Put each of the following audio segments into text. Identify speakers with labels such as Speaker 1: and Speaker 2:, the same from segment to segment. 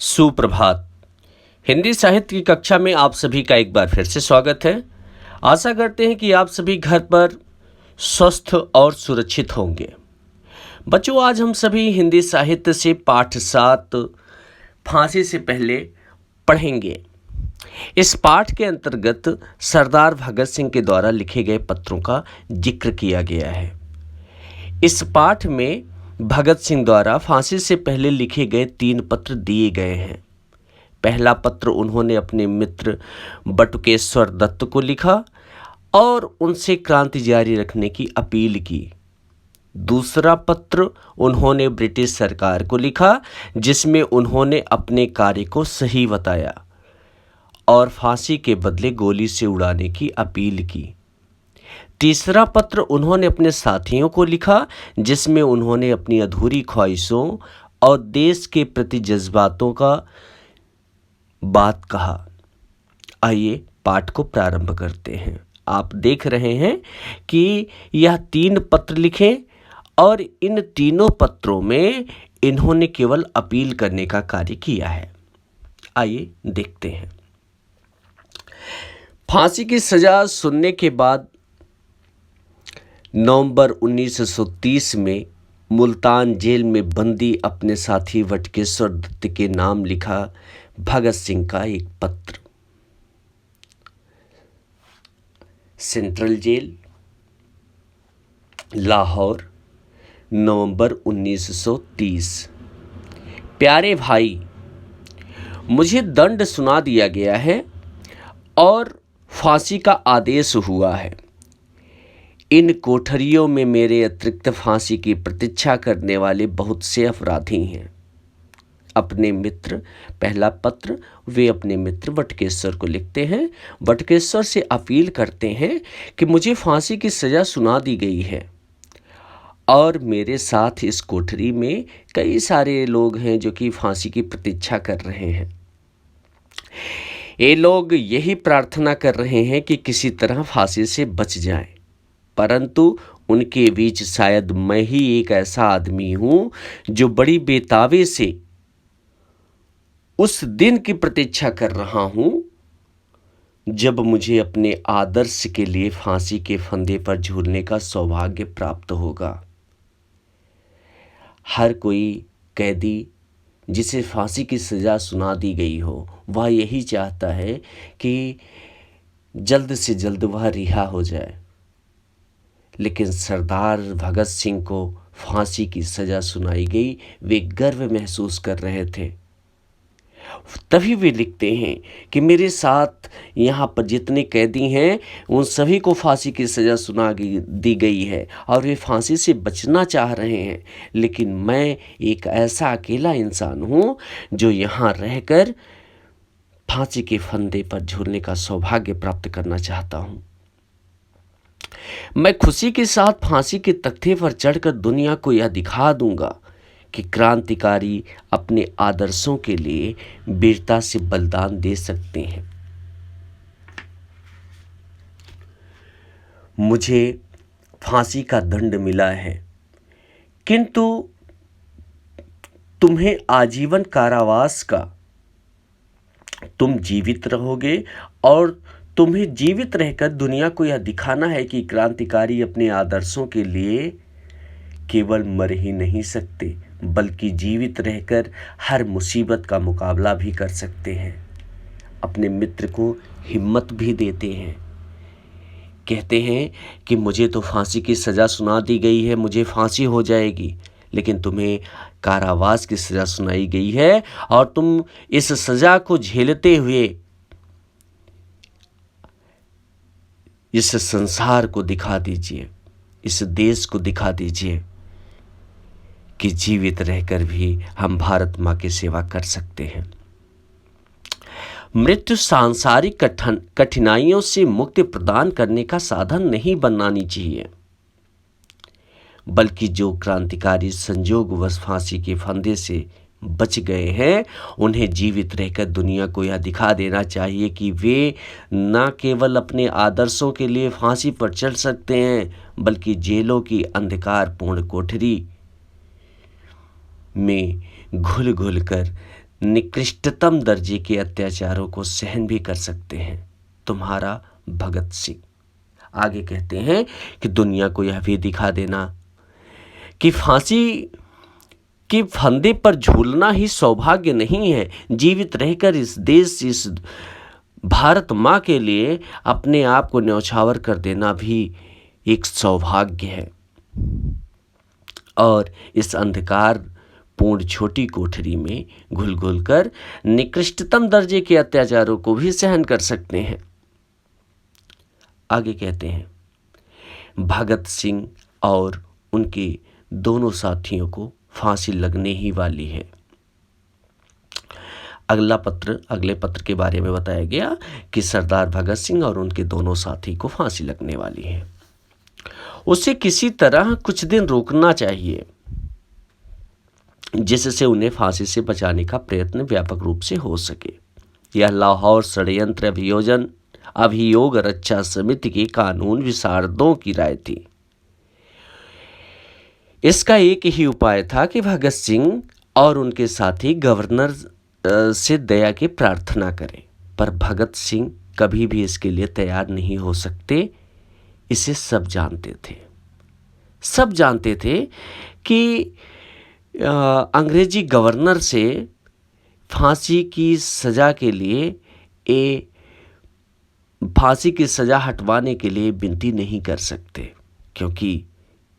Speaker 1: सुप्रभात। हिंदी साहित्य की कक्षा में आप सभी का एक बार फिर से स्वागत है। आशा करते हैं कि आप सभी घर पर स्वस्थ और सुरक्षित होंगे। बच्चों, आज हम सभी हिंदी साहित्य से पाठ 7 फांसी से पहले पढ़ेंगे। इस पाठ के अंतर्गत सरदार भगत सिंह के द्वारा लिखे गए पत्रों का जिक्र किया गया है। इस पाठ में भगत सिंह द्वारा फांसी से पहले लिखे गए 3 पत्र दिए गए हैं। पहला पत्र उन्होंने अपने मित्र बटुकेश्वर दत्त को लिखा और उनसे क्रांति जारी रखने की अपील की। दूसरा पत्र उन्होंने ब्रिटिश सरकार को लिखा, जिसमें उन्होंने अपने कार्य को सही बताया और फांसी के बदले गोली से उड़ाने की अपील की। तीसरा पत्र उन्होंने अपने साथियों को लिखा, जिसमें उन्होंने अपनी अधूरी ख्वाहिशों और देश के प्रति जज्बातों का बात कहा। आइए पाठ को प्रारंभ करते हैं। आप देख रहे हैं कि यह 3 पत्र लिखे और इन तीनों पत्रों में इन्होंने केवल अपील करने का कार्य किया है। आइए देखते हैं। फांसी की सजा सुनने के बाद नवंबर 1930 में मुल्तान जेल में बंदी अपने साथी बटुकेश्वर दत्त के नाम लिखा भगत सिंह का एक पत्र। सेंट्रल जेल, लाहौर, नवंबर 1930। प्यारे भाई, मुझे दंड सुना दिया गया है और फांसी का आदेश हुआ है। इन कोठरियों में मेरे अतिरिक्त फांसी की प्रतीक्षा करने वाले बहुत से अपराधी हैं। अपने मित्र, पहला पत्र वे अपने मित्र बटुकेश्वर को लिखते हैं। बटुकेश्वर से अपील करते हैं कि मुझे फांसी की सज़ा सुना दी गई है और मेरे साथ इस कोठरी में कई सारे लोग हैं जो कि फांसी की प्रतीक्षा कर रहे हैं। ये लोग यही प्रार्थना कर रहे हैं कि किसी तरह फांसी से बच जाएं, परंतु उनके बीच शायद मैं ही एक ऐसा आदमी हूं जो बड़ी बेताबी से उस दिन की प्रतीक्षा कर रहा हूं जब मुझे अपने आदर्श के लिए फांसी के फंदे पर झूलने का सौभाग्य प्राप्त होगा। हर कोई कैदी जिसे फांसी की सज़ा सुना दी गई हो, वह यही चाहता है कि जल्द से जल्द वह रिहा हो जाए, लेकिन सरदार भगत सिंह को फांसी की सज़ा सुनाई गई। वे गर्व महसूस कर रहे थे। तभी वे लिखते हैं कि मेरे साथ यहाँ पर जितने कैदी हैं उन सभी को फांसी की सज़ा सुना दी गई है और वे फांसी से बचना चाह रहे हैं, लेकिन मैं एक ऐसा अकेला इंसान हूँ जो यहाँ रहकर फांसी के फंदे पर झूलने का सौभाग्य प्राप्त करना चाहता हूँ। मैं खुशी के साथ फांसी के तख्ते पर चढ़कर दुनिया को यह दिखा दूंगा कि क्रांतिकारी अपने आदर्शों के लिए वीरता से बलिदान दे सकते हैं। मुझे फांसी का दंड मिला है, किंतु तुम्हें आजीवन कारावास का। तुम जीवित रहोगे और तुम्हें जीवित रहकर दुनिया को यह दिखाना है कि क्रांतिकारी अपने आदर्शों के लिए केवल मर ही नहीं सकते, बल्कि जीवित रहकर हर मुसीबत का मुकाबला भी कर सकते हैं। अपने मित्र को हिम्मत भी देते हैं। कहते हैं कि मुझे तो फांसी की सज़ा सुना दी गई है, मुझे फांसी हो जाएगी, लेकिन तुम्हें कारावास की सज़ा सुनाई गई है और तुम इस सज़ा को झेलते हुए इस संसार को दिखा दीजिए, इस देश को दिखा दीजिए कि जीवित रहकर भी हम भारत माँ की सेवा कर सकते हैं। मृत्यु सांसारिक कठिनाइयों से मुक्ति प्रदान करने का साधन नहीं बनानी चाहिए, बल्कि जो क्रांतिकारी संजोगवश फांसी के फंदे से बच गए हैं उन्हें जीवित रहकर दुनिया को यह दिखा देना चाहिए कि वे न केवल अपने आदर्शों के लिए फांसी पर चढ़ सकते हैं, बल्कि जेलों की अंधकारपूर्ण कोठरी में घुल घुल कर निकृष्टतम दर्जे के अत्याचारों को सहन भी कर सकते हैं, तुम्हारा भगत सिंह। आगे कहते हैं कि दुनिया को यह भी दिखा देना कि फांसी के फंदे पर झूलना ही सौभाग्य नहीं है, जीवित रहकर इस देश, इस भारत माँ के लिए अपने आप को न्यौछावर कर देना भी एक सौभाग्य है। और इस अंधकार पूर्ण छोटी कोठरी में घुल घुल कर निकृष्टतम दर्जे के अत्याचारों को भी सहन कर सकते हैं। आगे कहते हैं, भगत सिंह और उनके दोनों साथियों को फांसी लगने ही वाली है। अगले पत्र के बारे में बताया गया कि सरदार भगत सिंह और उनके दोनों साथी को फांसी लगने वाली है। उसे किसी तरह कुछ दिन रोकना चाहिए, जिससे उन्हें फांसी से बचाने का प्रयत्न व्यापक रूप से हो सके। यह लाहौर षड्यंत्र अभियोग रक्षा समिति के कानून विशारदों की राय थी। इसका एक ही उपाय था कि भगत सिंह और उनके साथी गवर्नर से दया की प्रार्थना करें, पर भगत सिंह कभी भी इसके लिए तैयार नहीं हो सकते। इसे सब जानते थे कि अंग्रेजी गवर्नर से फांसी की सज़ा हटवाने के लिए विनती नहीं कर सकते, क्योंकि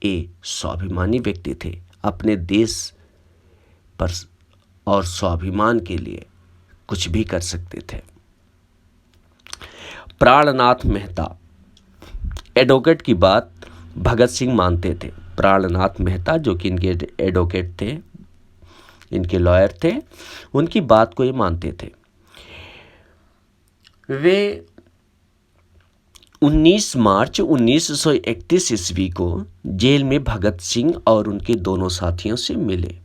Speaker 1: ये स्वाभिमानी व्यक्ति थे, अपने देश पर और स्वाभिमान के लिए कुछ भी कर सकते थे। प्राणनाथ मेहता एडवोकेट की बात भगत सिंह मानते थे। प्राणनाथ मेहता जो कि इनके एडवोकेट थे, इनके लॉयर थे, उनकी बात को ये मानते थे। वे 19 मार्च 1931 ईस्वी को जेल में भगत सिंह और उनके दोनों साथियों से मिले।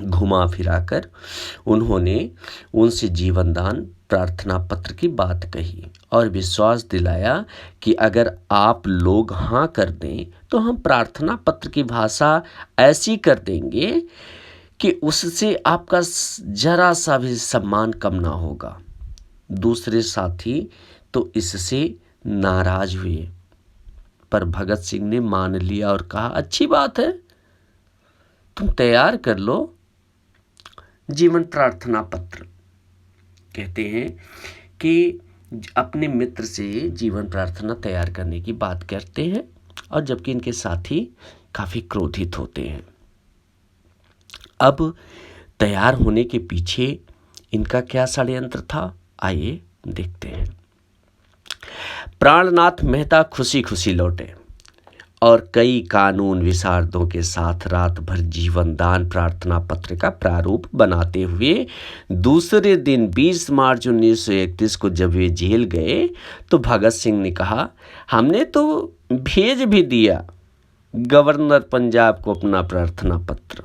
Speaker 1: घुमा फिराकर उन्होंने उनसे जीवनदान प्रार्थना पत्र की बात कही और विश्वास दिलाया कि अगर आप लोग हाँ कर दें तो हम प्रार्थना पत्र की भाषा ऐसी कर देंगे कि उससे आपका जरा सा भी सम्मान कम ना होगा। दूसरे साथी तो इससे नाराज हुए, पर भगत सिंह ने मान लिया और कहा, अच्छी बात है, तुम तैयार कर लो जीवन प्रार्थना पत्र। कहते हैं कि अपने मित्र से जीवन प्रार्थना तैयार करने की बात करते हैं, और जबकि इनके साथी काफ़ी क्रोधित होते हैं। अब तैयार होने के पीछे इनका क्या षड्यंत्र था, आइए देखते हैं। प्राणनाथ मेहता खुशी खुशी लौटे और कई कानून विशारदों के साथ रात भर जीवनदान प्रार्थना पत्र का प्रारूप बनाते हुए दूसरे दिन 20 मार्च 1931 को जब वे जेल गए तो भगत सिंह ने कहा, हमने तो भेज भी दिया गवर्नर पंजाब को अपना प्रार्थना पत्र,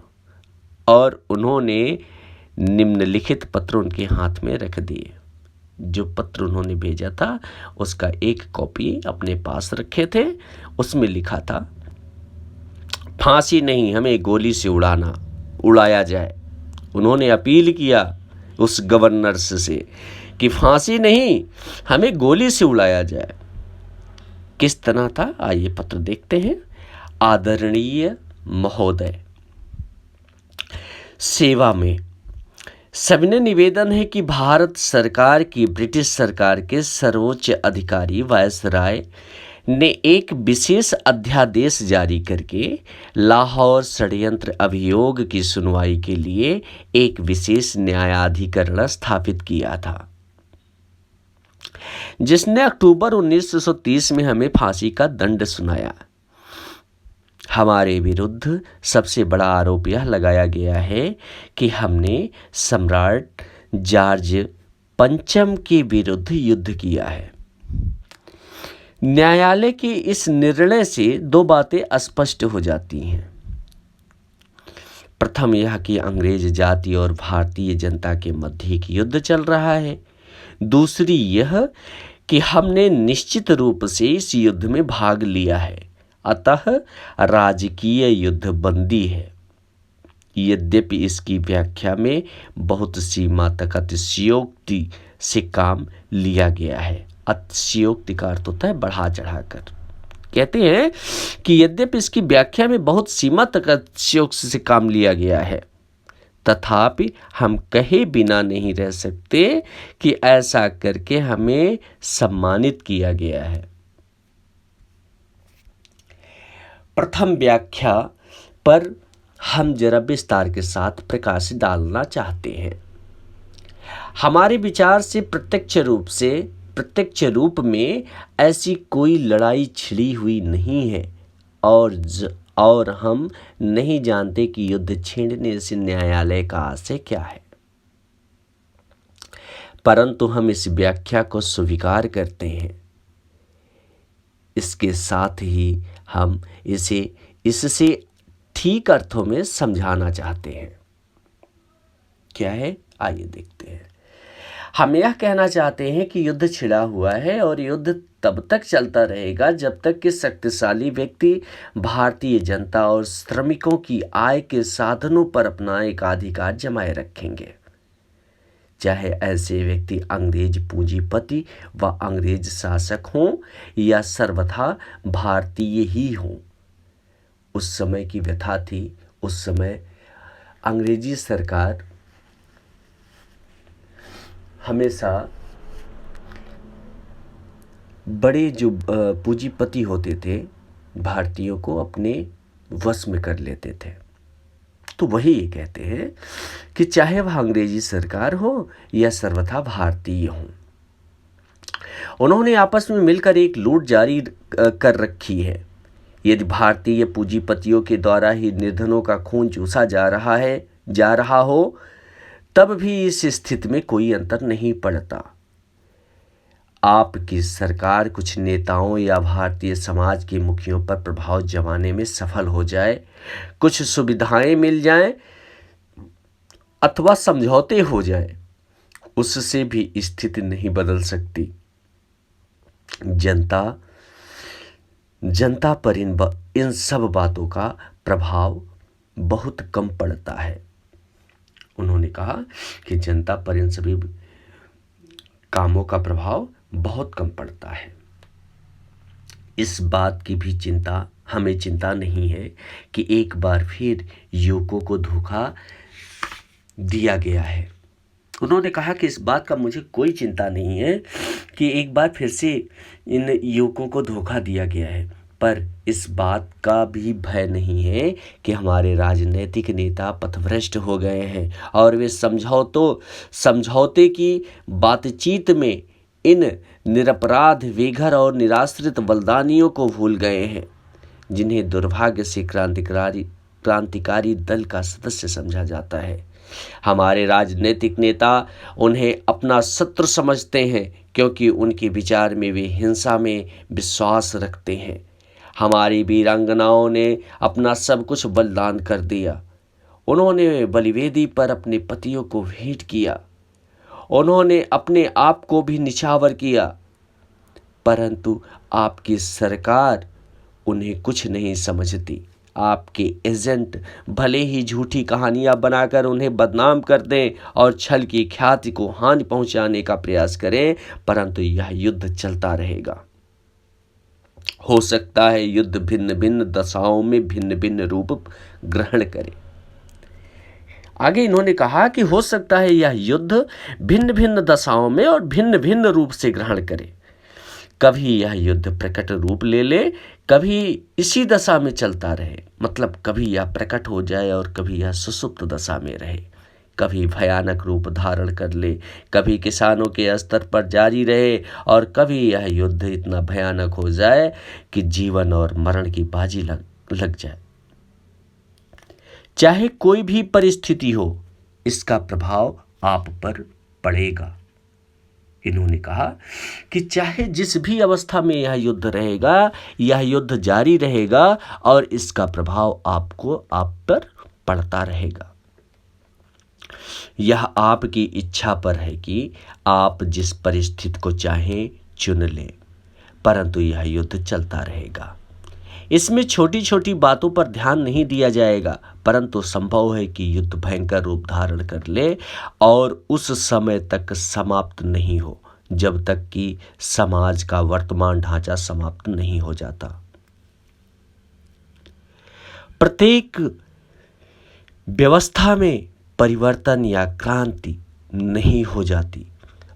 Speaker 1: और उन्होंने निम्नलिखित पत्र उनके हाथ में रख दिए। जो पत्र उन्होंने भेजा था उसका एक कॉपी अपने पास रखे थे। उसमें लिखा था, फांसी नहीं, हमें गोली से उड़ाया जाए। उन्होंने अपील किया उस गवर्नर से कि फांसी नहीं, हमें गोली से उड़ाया जाए। किस तरह था, आइए पत्र देखते हैं। आदरणीय महोदय, सेवा में सविनय निवेदन है कि भारत सरकार की ब्रिटिश सरकार के सर्वोच्च अधिकारी वायसराय ने एक विशेष अध्यादेश जारी करके लाहौर षड्यंत्र अभियोग की सुनवाई के लिए एक विशेष न्यायाधिकरण स्थापित किया था, जिसने अक्टूबर 1930 में हमें फांसी का दंड सुनाया। हमारे विरुद्ध सबसे बड़ा आरोप यह लगाया गया है कि हमने सम्राट जॉर्ज पंचम के विरुद्ध युद्ध किया है। न्यायालय के इस निर्णय से दो बातें स्पष्ट हो जाती हैं। प्रथम यह कि अंग्रेज जाति और भारतीय जनता के मध्य एक युद्ध चल रहा है। दूसरी यह कि हमने निश्चित रूप से इस युद्ध में भाग लिया है, अतः राजकीय युद्ध बंदी है। यद्यपि इसकी व्याख्या में बहुत सीमा तक अतिशयोक्ति से काम लिया गया है। अतिशयोक्ति का अर्थ होता है बढ़ा चढ़ाकर। कहते हैं कि यद्यपि इसकी व्याख्या में बहुत सीमा तक अतिशयोक्ति से काम लिया गया है, तथापि हम कहे बिना नहीं रह सकते कि ऐसा करके हमें सम्मानित किया गया है। प्रथम व्याख्या पर हम जरा विस्तार के साथ प्रकाश डालना चाहते हैं। हमारे विचार से प्रत्यक्ष रूप में ऐसी कोई लड़ाई छिड़ी हुई नहीं है और हम नहीं जानते कि युद्ध छेड़ने से न्यायालय का आशय क्या है, परंतु हम इस व्याख्या को स्वीकार करते हैं। इसके साथ ही हम इससे ठीक अर्थों में समझाना चाहते हैं। क्या है, आइए देखते हैं। हम यह कहना चाहते हैं कि युद्ध छिड़ा हुआ है और युद्ध तब तक चलता रहेगा जब तक कि शक्तिशाली व्यक्ति भारतीय जनता और श्रमिकों की आय के साधनों पर अपना एकाधिकार जमाए रखेंगे। चाहे ऐसे व्यक्ति अंग्रेज पूंजीपति व अंग्रेज शासक हों या सर्वथा भारतीय ही हों। उस समय की व्यथा थी। उस समय अंग्रेजी सरकार हमेशा बड़े जो पूंजीपति होते थे भारतीयों को अपने वश में कर लेते थे। तो वही ये कहते हैं कि चाहे वह अंग्रेजी सरकार हो या सर्वथा भारतीय हो, उन्होंने आपस में मिलकर एक लूट जारी कर रखी है। यदि भारतीय पूंजीपतियों के द्वारा ही निर्धनों का खून चूसा जा रहा हो, तब भी इस स्थिति में कोई अंतर नहीं पड़ता। आपकी सरकार कुछ नेताओं या भारतीय समाज के मुखियों पर प्रभाव जमाने में सफल हो जाए, कुछ सुविधाएं मिल जाएं अथवा समझौते हो जाए, उससे भी स्थिति नहीं बदल सकती। जनता पर इन सब बातों का प्रभाव बहुत कम पड़ता है। उन्होंने कहा कि जनता पर इन सभी कामों का प्रभाव बहुत कम पड़ता है। इस बात की भी हमें चिंता नहीं है कि एक बार फिर युवकों को धोखा दिया गया है। उन्होंने कहा कि इस बात का मुझे कोई चिंता नहीं है कि एक बार फिर से इन युवकों को धोखा दिया गया है, पर इस बात का भी भय नहीं है कि हमारे राजनीतिक नेता पथभ्रष्ट हो गए हैं और वे समझौते की बातचीत में इन निरपराध बेघर और निराश्रित बलिदानियों को भूल गए हैं, जिन्हें दुर्भाग्य से क्रांतिकारी दल का सदस्य समझा जाता है। हमारे राजनीतिक नेता उन्हें अपना शत्रु समझते हैं क्योंकि उनके विचार में वे हिंसा में विश्वास रखते हैं। हमारी वीरांगनाओं ने अपना सब कुछ बलिदान कर दिया। उन्होंने बलिवेदी पर अपने पतियों को भेंट किया। उन्होंने अपने आप को भी निछावर किया, परंतु आपकी सरकार उन्हें कुछ नहीं समझती। आपके एजेंट भले ही झूठी कहानियां बनाकर उन्हें बदनाम कर दें और छल की ख्याति को हानि पहुंचाने का प्रयास करें, परंतु यह युद्ध चलता रहेगा। हो सकता है युद्ध भिन्न भिन्न दशाओं में भिन्न भिन्न रूप ग्रहण करे। आगे इन्होंने कहा कि हो सकता है यह युद्ध भिन्न भिन्न दशाओं में और भिन्न भिन्न रूप से ग्रहण करे। कभी यह युद्ध प्रकट रूप ले ले, कभी इसी दशा में चलता रहे। मतलब कभी यह प्रकट हो जाए और कभी यह सुषुप्त दशा में रहे। कभी भयानक रूप धारण कर ले, कभी किसानों के स्तर पर जारी रहे और कभी यह युद्ध इतना भयानक हो जाए कि जीवन और मरण की बाजी लग जाए। चाहे कोई भी परिस्थिति हो, इसका प्रभाव आप पर पड़ेगा। इन्होंने कहा कि चाहे जिस भी अवस्था में यह युद्ध रहेगा, यह युद्ध जारी रहेगा और इसका प्रभाव आप पर पड़ता रहेगा। यह आपकी इच्छा पर है कि आप जिस परिस्थिति को चाहें चुन लें, परंतु यह युद्ध चलता रहेगा। इसमें छोटी छोटी बातों पर ध्यान नहीं दिया जाएगा, परंतु संभव है कि युद्ध भयंकर रूप धारण कर ले और उस समय तक समाप्त नहीं हो जब तक कि समाज का वर्तमान ढांचा समाप्त नहीं हो जाता। प्रत्येक व्यवस्था में परिवर्तन या क्रांति नहीं हो जाती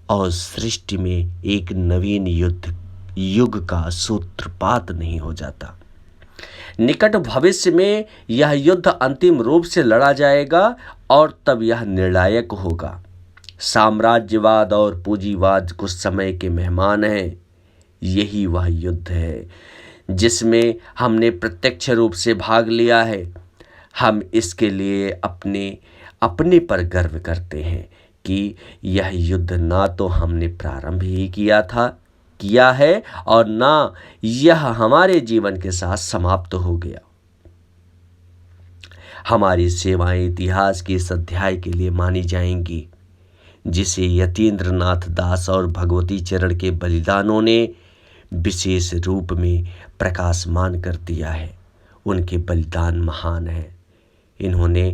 Speaker 1: और सृष्टि में एक नवीन युग का सूत्रपात नहीं हो जाता। निकट भविष्य में यह युद्ध अंतिम रूप से लड़ा जाएगा और तब यह निर्णायक होगा। साम्राज्यवाद और पूंजीवाद कुछ समय के मेहमान हैं। यही वह युद्ध है जिसमें हमने प्रत्यक्ष रूप से भाग लिया है। हम इसके लिए अपने पर गर्व करते हैं कि यह युद्ध ना तो हमने प्रारंभ ही किया है और ना यह हमारे जीवन के साथ समाप्त हो गया। हमारी सेवाएं इतिहास के इस अध्याय के लिए मानी जाएंगी जिसे यतीन्द्रनाथ दास और भगवती चरण के बलिदानों ने विशेष रूप में प्रकाशमान कर दिया है। उनके बलिदान महान हैं। इन्होंने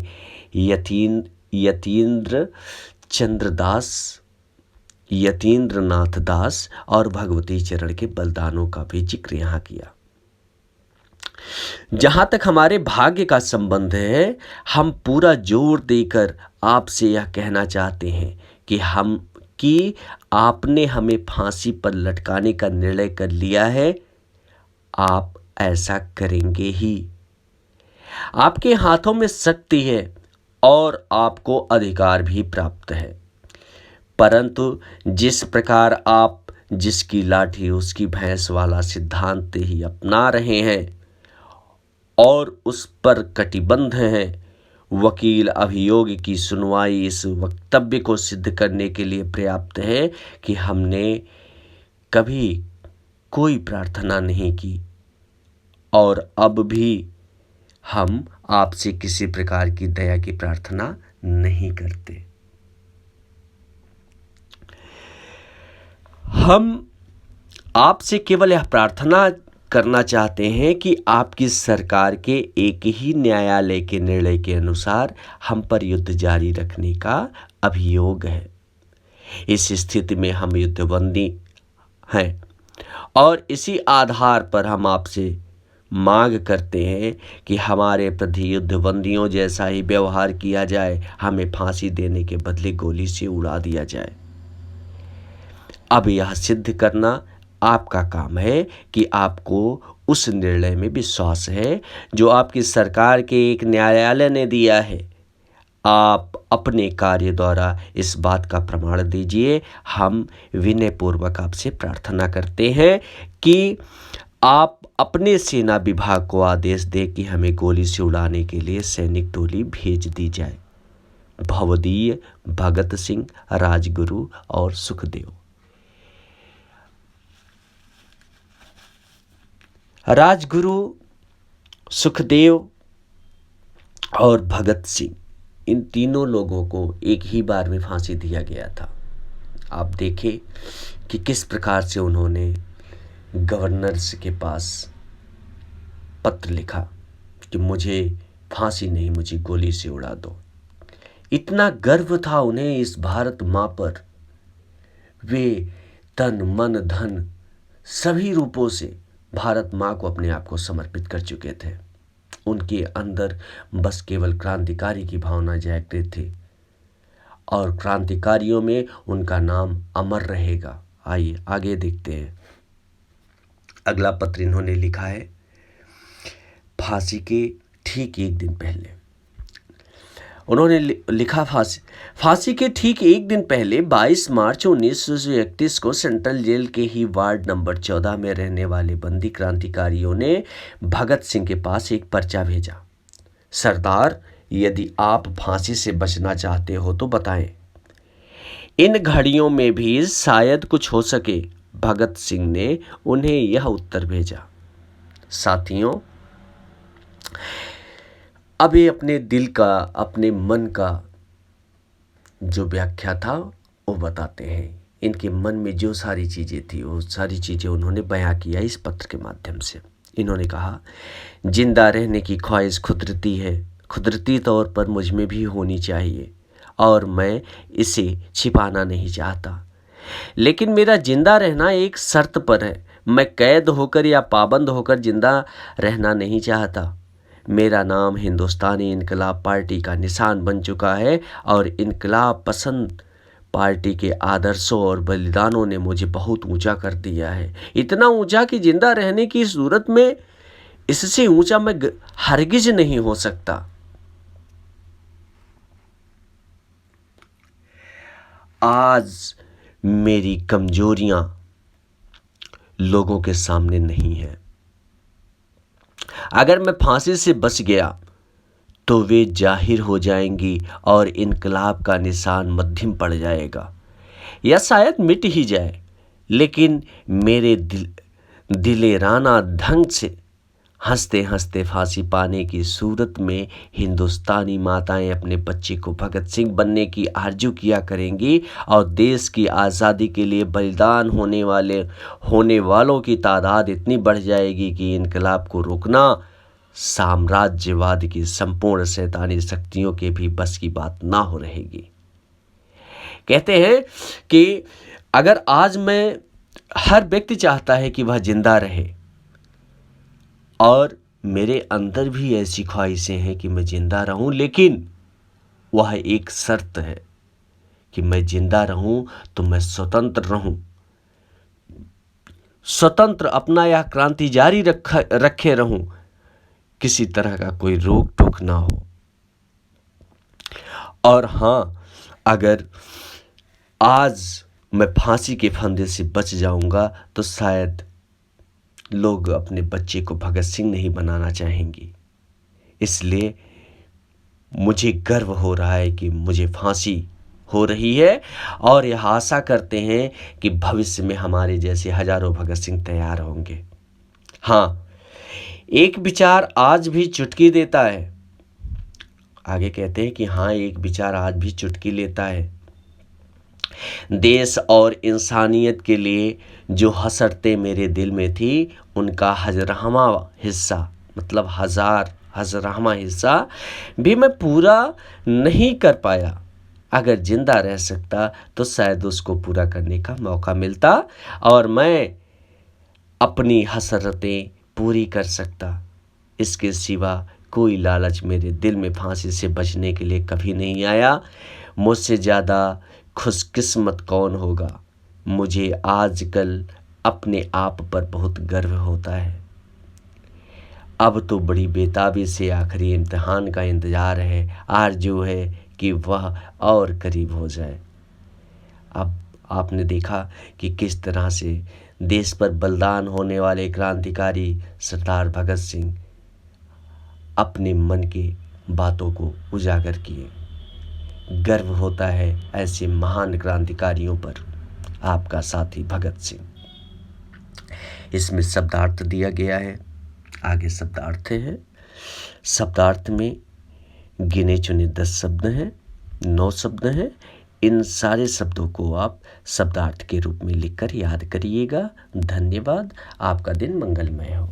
Speaker 1: यतीन्द्रनाथ दास और भगवती चरण के बलिदानों का भी जिक्र यहाँ किया। जहाँ तक हमारे भाग्य का संबंध है, हम पूरा जोर देकर आपसे यह कहना चाहते हैं कि आपने हमें फांसी पर लटकाने का निर्णय कर लिया है। आप ऐसा करेंगे ही। आपके हाथों में शक्ति है और आपको अधिकार भी प्राप्त है, परंतु जिस प्रकार आप जिसकी लाठी उसकी भैंस वाला सिद्धांत ही अपना रहे हैं और उस पर कटिबद्ध हैं, वकील अभियोग की सुनवाई इस वक्तव्य को सिद्ध करने के लिए पर्याप्त है कि हमने कभी कोई प्रार्थना नहीं की और अब भी हम आपसे किसी प्रकार की दया की प्रार्थना नहीं करते। हम आपसे केवल यह प्रार्थना करना चाहते हैं कि आपकी सरकार के एक ही न्यायालय के निर्णय के अनुसार हम पर युद्ध जारी रखने का अभियोग है। इस स्थिति में हम युद्धबंदी हैं और इसी आधार पर हम आपसे मांग करते हैं कि हमारे प्रति युद्धबंदियों जैसा ही व्यवहार किया जाए, हमें फांसी देने के बदले गोली से उड़ा दिया जाए। अब यह सिद्ध करना आपका काम है कि आपको उस निर्णय में विश्वास है जो आपकी सरकार के एक न्यायालय ने दिया है। आप अपने कार्य द्वारा इस बात का प्रमाण दीजिए। हम विनयपूर्वक आपसे प्रार्थना करते हैं कि आप अपने सेना विभाग को आदेश दें कि हमें गोली से उड़ाने के लिए सैनिक टोली भेज दी जाए। भवदीय भगत सिंह, राजगुरु और सुखदेव। राजगुरु, सुखदेव और भगत सिंह, इन तीनों लोगों को एक ही बार में फांसी दिया गया था। आप देखें कि किस प्रकार से उन्होंने गवर्नर के पास पत्र लिखा कि मुझे फांसी नहीं, मुझे गोली से उड़ा दो। इतना गर्व था उन्हें इस भारत माँ पर। वे तन मन धन सभी रूपों से भारत माँ को अपने आप को समर्पित कर चुके थे। उनके अंदर बस केवल क्रांतिकारी की भावना जागृत थी और क्रांतिकारियों में उनका नाम अमर रहेगा। आइए आगे देखते हैं। अगला पत्र इन्होंने लिखा है फांसी के ठीक एक दिन पहले। उन्होंने लिखा फांसी के ठीक एक दिन पहले 22 मार्च 1931 को सेंट्रल जेल के ही वार्ड नंबर 14 में रहने वाले बंदी क्रांतिकारियों ने भगत सिंह के पास एक पर्चा भेजा। सरदार, यदि आप फांसी से बचना चाहते हो तो बताएं। इन घड़ियों में भी शायद कुछ हो सके। भगत सिंह ने उन्हें यह उत्तर भेजा। साथियों, अब ये अपने दिल का, अपने मन का जो व्याख्या था वो बताते हैं। इनके मन में जो सारी चीज़ें थी वो सारी चीज़ें उन्होंने बयां किया इस पत्र के माध्यम से। इन्होंने कहा, जिंदा रहने की ख्वाहिश कुदरती है, कुदरती तौर पर मुझ में भी होनी चाहिए और मैं इसे छिपाना नहीं चाहता। लेकिन मेरा जिंदा रहना एक शर्त पर है। मैं कैद होकर या पाबंद होकर जिंदा रहना नहीं चाहता। मेरा नाम हिंदुस्तानी इनकलाब पार्टी का निशान बन चुका है और इनकलाब पसंद पार्टी के आदर्शों और बलिदानों ने मुझे बहुत ऊंचा कर दिया है, इतना ऊंचा कि जिंदा रहने की सूरत में इससे ऊंचा मैं हरगिज नहीं हो सकता। आज मेरी कमजोरियां लोगों के सामने नहीं है। अगर मैं फांसी से बच गया तो वे जाहिर हो जाएंगी और इनकलाब का निशान मध्यम पड़ जाएगा या शायद मिट ही जाए। लेकिन मेरे दिलेराना ढंग से हंसते हंसते फांसी पाने की सूरत में हिंदुस्तानी माताएं अपने बच्चे को भगत सिंह बनने की आरजू किया करेंगी और देश की आज़ादी के लिए बलिदान होने वालों की तादाद इतनी बढ़ जाएगी कि इनकलाब को रोकना साम्राज्यवाद की संपूर्ण शैतानी शक्तियों के भी बस की बात ना हो रहेगी। कहते हैं कि अगर आज मैं, हर व्यक्ति चाहता है कि वह जिंदा रहे और मेरे अंदर भी ऐसी ख्वाहिशें हैं कि मैं जिंदा रहूं, लेकिन वह एक शर्त है कि मैं जिंदा रहूं तो मैं स्वतंत्र रहूं, स्वतंत्र अपना यह क्रांति जारी रखे रहूं, किसी तरह का कोई रोक टोक ना हो। और हाँ, अगर आज मैं फांसी के फंदे से बच जाऊंगा तो शायद लोग अपने बच्चे को भगत सिंह नहीं बनाना चाहेंगे। इसलिए मुझे गर्व हो रहा है कि मुझे फांसी हो रही है और यह आशा करते हैं कि भविष्य में हमारे जैसे हजारों भगत सिंह तैयार होंगे। हाँ, एक विचार आज भी चुटकी देता है। आगे कहते हैं कि हाँ, एक विचार आज भी चुटकी लेता है। देश और इंसानियत के लिए जो हसरतें मेरे दिल में थी, उनका हजरहमा हिस्सा, मतलब हजरहमा हिस्सा भी मैं पूरा नहीं कर पाया। अगर जिंदा रह सकता तो शायद उसको पूरा करने का मौका मिलता और मैं अपनी हसरतें पूरी कर सकता। इसके सिवा कोई लालच मेरे दिल में फांसी से बचने के लिए कभी नहीं आया। मुझसे ज़्यादा खुशकिस्मत कौन होगा। मुझे आजकल अपने आप पर बहुत गर्व होता है। अब तो बड़ी बेताबी से आखिरी इम्तिहान का इंतज़ार है, आरज़ू है कि वह और करीब हो जाए। अब आपने देखा कि किस तरह से देश पर बलिदान होने वाले क्रांतिकारी सरदार भगत सिंह अपने मन की बातों को उजागर किए। गर्व होता है ऐसे महान क्रांतिकारियों पर। आपका साथी भगत सिंह। इसमें शब्दार्थ दिया गया है। आगे शब्दार्थ है। शब्दार्थ में गिने चुने 10 शब्द हैं, 9 शब्द हैं। इन सारे शब्दों को आप शब्दार्थ के रूप में लिखकर याद करिएगा। धन्यवाद। आपका दिन मंगलमय हो।